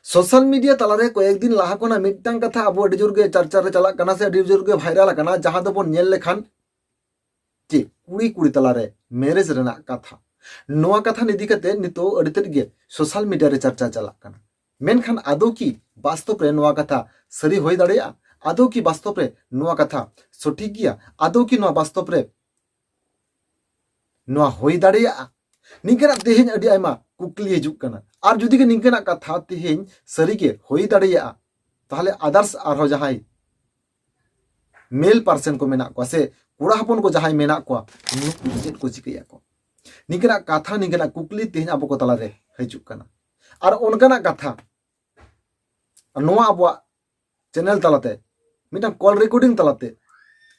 Social media तलारे कयेक दिन लाहा कोना मिदटांग कथा अब अडी जोर गे चर्चा रे चला कना से अडी जोर गे भाइराल कना जहां दो बोन नेल लेखान जे कुड़ी कुड़ी तलारे मैरिज रेना कथा नोआ कथा निदि कते नितो अडी तेद गे सोशल मीडिया रे चर्चा चला कना मेनखान आदो की वास्तव रे नोआ कथा सरी होई दाड़ेया आदो की वास्तव रे नोआ कथा सठिक गिया आदो की नोआ वास्तव रे नोआ होई दाड़ेया निंकना तेहेन अडी आयमा कुकली हिजुक कना और जुदी के निंकना कथा तेहेन सरी के होई दाड़ेया ताहले अदर्स आरो जहाई मेल पर्सन को मेना को से कुड़ा हपन को जहाई मेना को चेत को चिकैया को निंकना कथा निंकना कुकली तेहेन अब को तलारे हिजुक कना और उनकना कथा नोआ अब चैनल तलाते मिटा कॉल रिकॉर्डिंग तलाते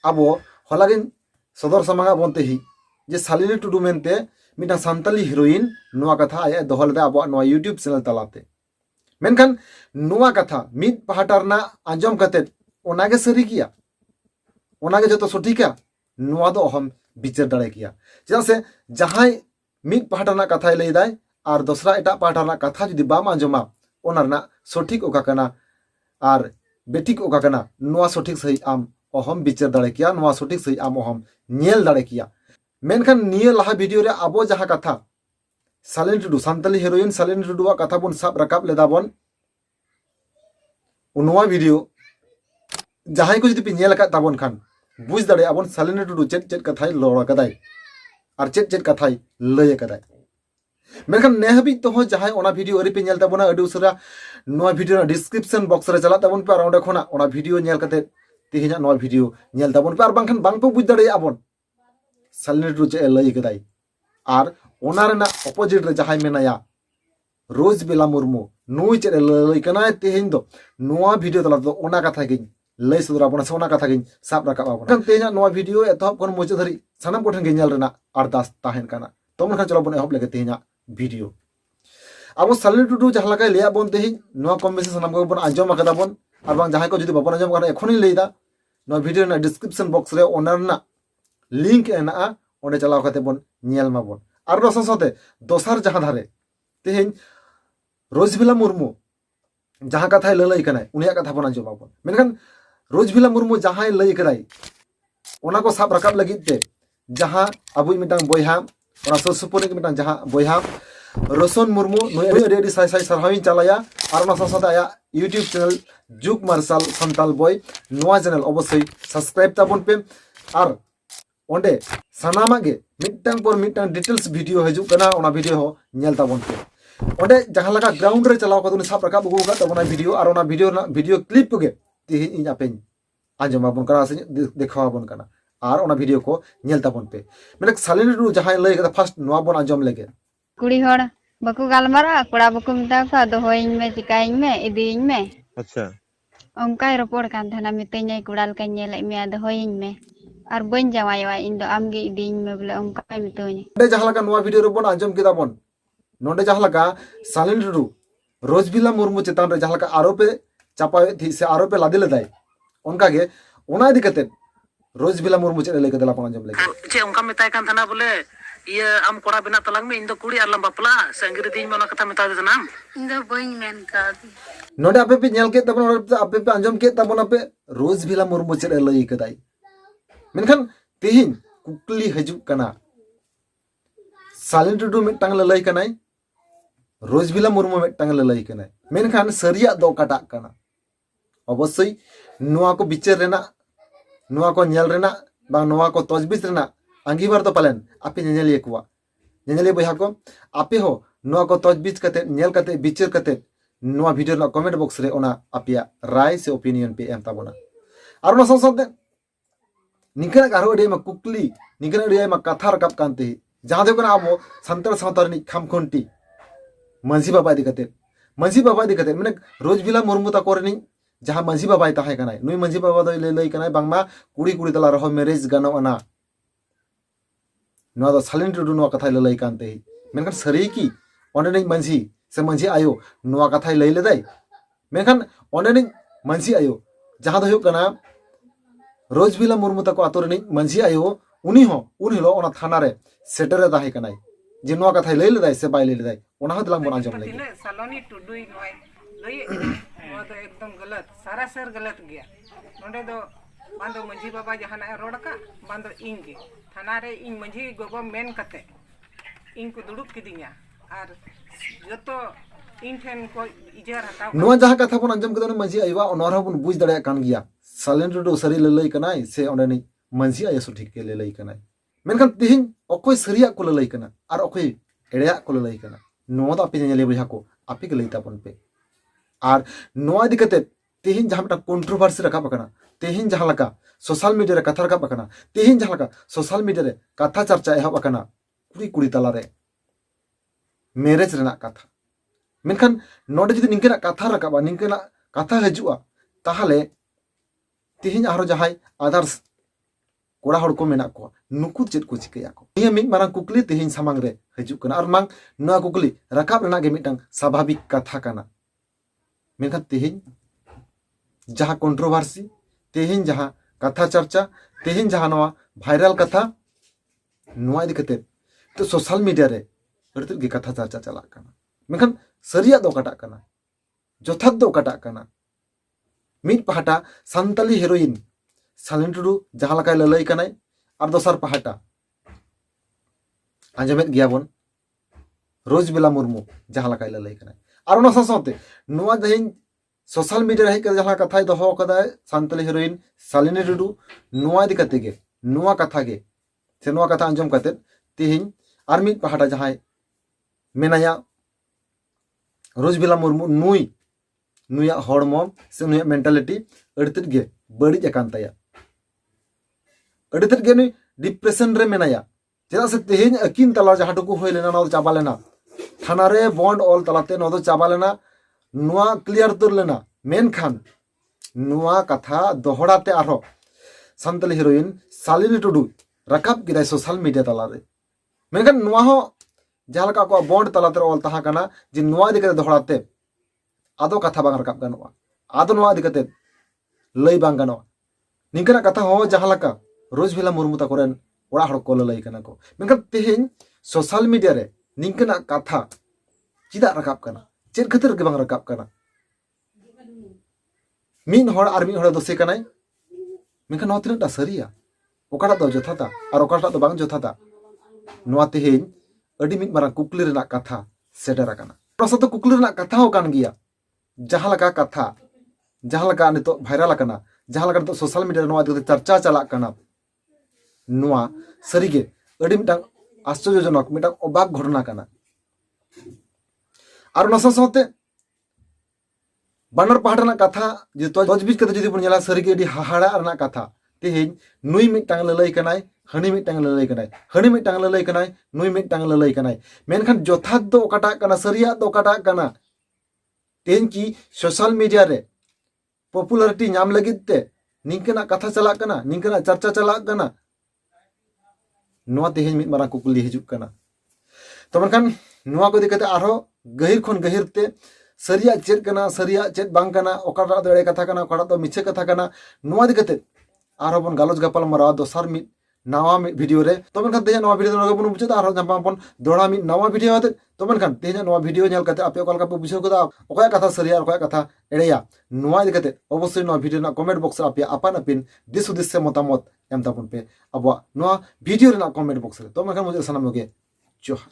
अब हलागिन सदर समागा बनते ही जे सालिनी टुडू मेनते मिटा सान्ताली हिरोइन नोआ कथा आया दोहलदा अब नोआ यूट्यूब चैनल तलाते मेनखान नोआ कथा मिद पहाटारना आंजम कते ओनागे सरी किया ओनागे जतो सठिका नोआ दो हम बिचार दाड़े किया चेदा से जहाय मिद पहाटारना कथा लई दाय और दोसरा एटा पहाटारना कथा जुदी बाम आंजमा ओनारना सठिक ओका कना और बेटिक ओका कना नोआ सठिक सही आम अहम बिचार दाड़े किया नोआ सठिक सही आम अहम नेल दाड़े किया मेनखान निये लाहा वीडियो रे आबो जहां कथा सालिनी टुडू सान्ताली हिरोइन सालिनी टुडू कथा बन साब रकाब लेदा बन नोआ वीडियो जहां को जुदी पे नेल का ताबन खान बुझ दाड़े आबन सालिनी टुडू चेत चेत कथाय लड़ कदाय और चेत चेत कथाय लय कदाय मेनखान नेहबी तो जहां ओना वीडियो अरी पे नेल ताबना अडी उसरा नोआ वीडियो डिस्क्रिप्शन बॉक्स रे चला ताबन पे और ओंडे खोना ओना वीडियो नेल कते तेहेना नोआ वीडियो नेल ताबन पे और बांखान बांग पे बुझ दाड़े आबन सालिनी टुडू चे लय कदाय और ओना रेना अपोजिट रे जहां मेनाया रोज बेला मुर्मू नुई चे लय कनाय तेहेन दो नोआ वीडियो तला दो ओना कथा गे लय सुदरा बना सोना कथा गे साब रकाब आबन तेहेना नोआ वीडियो एतहब कोन मुचे धरी सानाम कोठन गे नेल रेना अरदास ताहेन काना तो मन चलो बन एहब लेके तेहेना वीडियो अब सालिनी टुडू जहां लगा लेया बन तेहेन नोआ कम बेसी सानाम को बन आंजम आकदा बन और बांग जहां को जुदी बाबन आंजम काना एखोनी लैदा नोआ वीडियो ना डिस्क्रिप्शन बॉक्स रे ओनरना लिंक एना ओंडे चलाव कते बन नेल माबन और नो साथे दोसार जहां धारे तेहेन रोजबिला मुर्मू जहां कथा ललई कनाय उनिया कथा बन आंजम माबन मेनखान रोजबिला मुर्मू जहां लई कराय ओना को साब रकाब लगित ते जहां अबुई मिटांग बोयहा ओना सुरसुपुर के मिटांग जहां बोयहा रोशन मुर्मू नोय अडी साय साय सरहाविन चलाया और ओना साथे आया यूट्यूब चैनल जुग मार्शल संताल बॉय नोआ चैनल अवश्य सब्सक्राइब ताबन पे और ओंडे सानामा गे मिटांग पर मिटांग डिटेल्स वीडियो हजूक कना ओना वीडियो हो नेल ताबन पे ओंडे जहां लगा ग्राउंड रे चलाव कदुन साब रकाब अगु का तबना वीडियो और ओना वीडियो क्लिप को गे तेहिन इन आपेन आंजम आबन कना से देखावा बन कना और ओना वीडियो को नेल ताबन पे मेने सालिनी टुडू जहां लय कदा फर्स्ट नोआ बन आंजम लेगे कुड़ी होड़ बकु गालमारा कोड़ा बकु मिता का दोहोइñ में चिकाइñ में इदिñ में अच्छा ओंकाय रपोड़ कान थाना मितेñ कुड़ाल का नेल में दोहोइñ में और बन जावायवा इन दो आमगे इदिñ में बोले ओंकाय मितोñ नोंडे जहां लगा नोआ वीडियो रे बन आंजम केदा बन नोंडे जहां लगा सालिनी टुडू रोजबिला मुर्मू चेतान रे जहां लगा आरोपे चापावे थी से आरोपे लादे लेदाय उनका गे ओना इदी कते रोजबिला मुर्मू चे लय कदला पन आंजम लेगे चे उनका मिताय कान थाना बोले ये आम कोड़ा बिना तलांग में इन दो कुड़ी आलम बापला संगरी दिन में कथा मिता दे नाम इन दो बइन मेन का नोंडे आपे पे नेल के तबन आपे पे आंजम के तबन आपे रोजबिला मुर्मू चे लय कदाय मेनखान तेहिन कुकली हजूक कना सालिनी टुडू मिटांग ललय कनाय रोजबिला मुर्मू मिटांग ललय कनाय मेनखान सरिया दो काटा कना अवश्य नोआ को बिचार रेना नोआ को नेल रेना बा नोआ को तजबीज रेना आंगीबार तो पालन आपे नेनेलिया कुआ नेनेलिया बहा को आपे हो नोआ को तजबीज कते नेल कते बिचार कते नोआ वीडियो ना कमेंट बॉक्स रे ओना आपिया राय से ओपिनियन पे एम ताबोना और ओना संसद निकना गारो अडी मा कुकली निकना अडी मा कथा रकाब कांते जहां दे कना आबो संतर सावतार नि खामखोंटी मंजी बाबा इदी कते माने रोजबिला मुर्मू ता कोरनी जहां मंजी बाबा ताहे कनाय नुई मंजी बाबा दो लय कनाय बांगमा कुड़ी कुड़ी तला रहो मैरिज गानो अना नोआ दो सालिनी टुडू नोआ कथा लय कांते मेनखान सरी की ओंडे नि मंजी से मंजी आयो नोआ कथा लय लेदाय मेनखान ओंडे नि मंजी आयो जहां दो कना रोजबिला मुर्मू तको आतोरनी मंजी आयो उनी हो उन हिलो ओना थाना रे सेटरे ताहे कनाय जे नोआ कथा लय लेदाय से बाय लय लेदाय ओना हदलांग बन आंजम लेगे सालोनी टुडुई नोय लई वो तो एकदम गलत सरासर गलत गया नोडे दो बांदो मंझी बाबा जहाना रोड का बांदो इंगे थाना रे इन मंझी गोगो मेन कते इन को दुड़ुब किदिया और जतो इन ठेन को इजार हटाव नुआ जहाँ कथा बन अंजम कदन मंझी आयुवा ओनर बन बुझ दड़े कान गया सालेन टुडू सरी ललई कनाय से ओंडे मंझी आया सठिक के ललई कनाय मेनखान तिहिन अकोय सरिया को ललई कना और अकोय एड़ेया को ललई कना नुआ द आपे नेले बुझा को आपे के लईता बन पे और नुआ इदी कते तिहिन जहाँ मिटा कंट्रोवर्सी रखा कना तिहिन जहाँ लका सोशल मीडिया रे कथा रखा कना तिहिन जहाँ लका सोशल मीडिया रे कथा चर्चा एहब कना कुड़ी कुड़ी तला रे मैरेज रेना कथा मेनखान नोडे जुदी निंकेना कथा रखा निंकेना कथा हजुआ ताहले तिहिन आरो जहाय आदर्स कोड़ा हड़ को मेना को नुकु चेत को चिकया को निया मिट मारang कुकली तिहिन सामांग रे हजु कना और मांग नुआ कुकली रकाब रेना गे मिटang स्वाभाविक कथा कना मेनखान तिहिन जहाँ कंट्रोवर्सी तिहिन जहाँ कथा चर्चा तिहिन जहाँ नवा भाइरल कथा नुआ इदी कते तो सोशल मीडिया रे अड़ते गे कथा चर्चा चला कना मेनखान सरिया दो कटा कना जोथात दो कटा कना मिट पहाटा सान्ताली हेरोइन सालेन टुडू जहाँ लकाय ललई कनाय और दोसर पहाटा आंजमेत गया बन रोजबेला मुर्मू जहाँ लकाय ललई कनाय और ओना साथे नुआ दहिन सोशल मीडिया रे जहाँ कथाय दोहो कदाय सान्ताली हेरोइन सालेन टुडू नुआ इदी कते गे नुआ कथा गे से नुआ कथा आंजम कते तिहिन और मिट पहाटा जहाँ मेनाया रोजबेला मुर्मू नुई नुया हड़मो से नुया मेंटालिटी अड़तेट गे बड़ी अकान ताया अड़तेट गे नुई डिप्रेशन रे मेनाया चेदा से तेहेन अकिन तला जहाँ टुकु होय लेना नदो चाबा लेना थाना रे बॉन्ड ऑल तलाते नदो चाबा लेना नुआ क्लियर तुर लेना मेनखान नुआ कथा दोहड़ाते आरो सान्ताली हिरोइन सालिनी टुडू रकाब गिदाय सोशल मीडिया तला रे मेनखान नुआ हो जहाँ लका को बॉन्ड तलाते ऑल तहा कना जे नुआ इदी कते दोहड़ाते आदो कथा बांग रकाब गानोआ आदो नुआ इदी कते लई बांग गानोआ निंकना कथा हो जहाँ लका रोजबेला मुर्मू ताकोरेन ओड़ा हड़ को लई कना को मेनखान तेहेन सोशल मीडिया रे निंकना कथा चिदा रकाब कना चेद खातिर गे बांग रकाब कना मिन हड़ आर मिन हड़ दोसे कनाय मेनखान नोआ तिनाटा सरिया ओकाटा दो जथाता और ओकाटा दो बांग जथाता नोआ तेहेन अडी मिद मारang कुकली रेना कथा सेटर कना प्रसत कुकली रेना कथा हो कान गिया जहाँ लका कथा जहाँ लका नितो भाइरल कना जहाँ लका नितो सोशल मीडिया नोआ दिते चर्चा चला कना नुआ सरीगे अडी मिटang आश्चर्यजनक मिटang अबाक घटना कना और नसा साथे बानर पहाड़ना कथा जे तजबीज कते जदि बन नेला सरीगे अडी हाहाड़ा रना कथा तेहेन नुई मिटang ललई कनाय हनी मिटang ललई कनाय हनी मिटang ललई कनाय नुई मिटang ललई कनाय मेनखान जोथात दो ओकाटा कना सरिया दो ओकाटा कना तेहेन की सोशल मीडिया रे पॉपुलैरिटी नाम लगित ते निंकना कथा चला कना निंकना चर्चा चला कना नुआ तेहेन मिट मारा कुकुली हिजुक कना तो मेनखान नुआ को दिकते आरो गहिर खन गहिर ते सरिया चेद कना सरिया चेद बांग कना ओकाटा दो एड़े कथा कना ओकाटा दो मिछे कथा कना नुआ दिकते आरो बन गालोज गपाल मारा दोसार मिट नवा वीडियो रे तो मेनखान तेज नवा वीडियो नगे बन बुझे आरो जम्पा बन दोड़ा मिट नवा वीडियो आते तो मेनखान तेज नवा वीडियो नेल कते आपे ओकाल का बुझे कदा ओकाय कथा सरिया ओकाय कथा एड़ेया नुआ दिकते अवश्य नवा वीडियो ना कमेंट बॉक्स रे आपे आपान आपिन दिस उद्देश्य से मतामत एम ताबन पे अब नवा वीडियो रे ना कमेंट बॉक्स रे तो मेनखान मुझे सनम लगे जोहार।